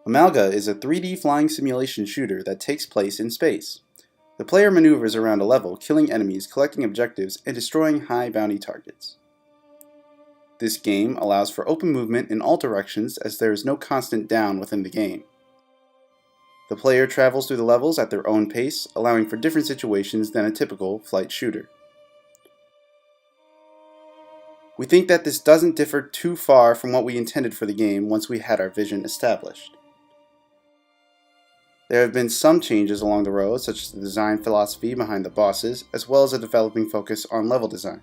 Amalga is a 3D flying simulation shooter that takes place in space. The player maneuvers around a level, killing enemies, collecting objectives, and destroying high bounty targets. This game allows for open movement in all directions as there is no constant down within the game. The player travels through the levels at their own pace, allowing for different situations than a typical flight shooter. We think that this doesn't differ too far from what we intended for the game once we had our vision established. There have been some changes along the road, such as the design philosophy behind the bosses, as well as a developing focus on level design.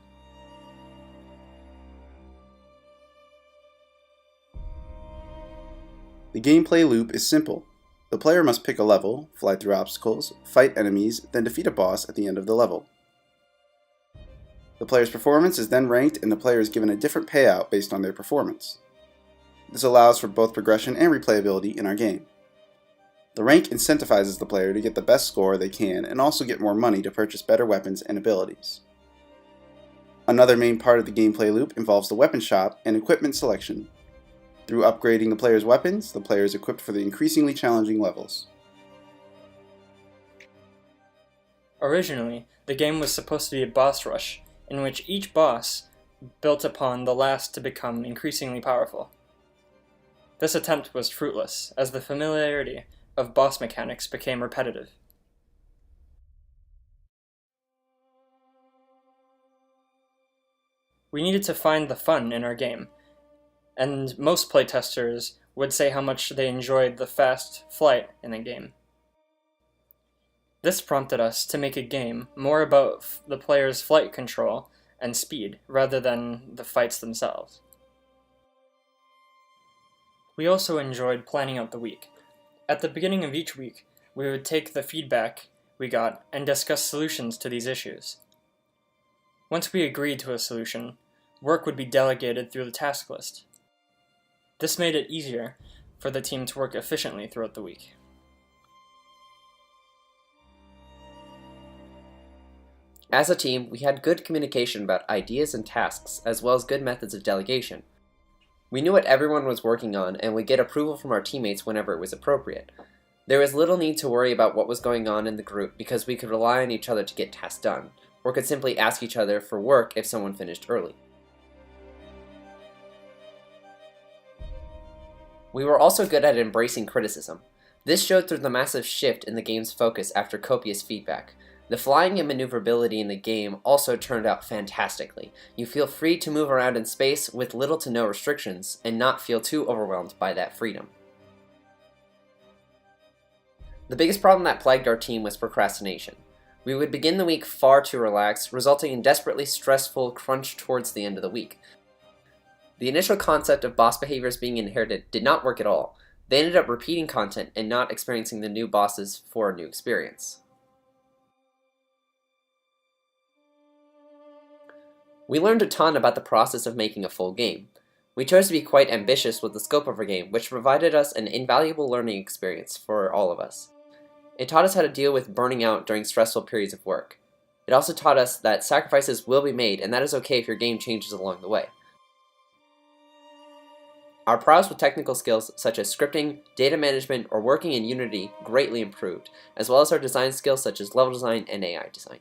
The gameplay loop is simple. The player must pick a level, fly through obstacles, fight enemies, then defeat a boss at the end of the level. The player's performance is then ranked and the player is given a different payout based on their performance. This allows for both progression and replayability in our game. The rank incentivizes the player to get the best score they can and also get more money to purchase better weapons and abilities. Another main part of the gameplay loop involves the weapon shop and equipment selection. Through upgrading the player's weapons, the player is equipped for the increasingly challenging levels. Originally, the game was supposed to be a boss rush, in which each boss built upon the last to become increasingly powerful. This attempt was fruitless, as the familiarity of boss mechanics became repetitive. We needed to find the fun in our game, and most playtesters would say how much they enjoyed the fast flight in the game. This prompted us to make a game more about the player's flight control and speed, rather than the fights themselves. We also enjoyed planning out the week. At the beginning of each week, we would take the feedback we got and discuss solutions to these issues. Once we agreed to a solution, work would be delegated through the task list. This made it easier for the team to work efficiently throughout the week. As a team, we had good communication about ideas and tasks, as well as good methods of delegation. We knew what everyone was working on, and would get approval from our teammates whenever it was appropriate. There was little need to worry about what was going on in the group because we could rely on each other to get tasks done, or could simply ask each other for work if someone finished early. We were also good at embracing criticism. This showed through the massive shift in the game's focus after copious feedback. The flying and maneuverability in the game also turned out fantastically. You feel free to move around in space with little to no restrictions, and not feel too overwhelmed by that freedom. The biggest problem that plagued our team was procrastination. We would begin the week far too relaxed, resulting in desperately stressful crunch towards the end of the week. The initial concept of boss behaviors being inherited did not work at all. They ended up repeating content and not experiencing the new bosses for a new experience. We learned a ton about the process of making a full game. We chose to be quite ambitious with the scope of our game, which provided us an invaluable learning experience for all of us. It taught us how to deal with burning out during stressful periods of work. It also taught us that sacrifices will be made, and that is okay if your game changes along the way. Our prowess with technical skills such as scripting, data management, or working in Unity greatly improved, as well as our design skills such as level design and AI design.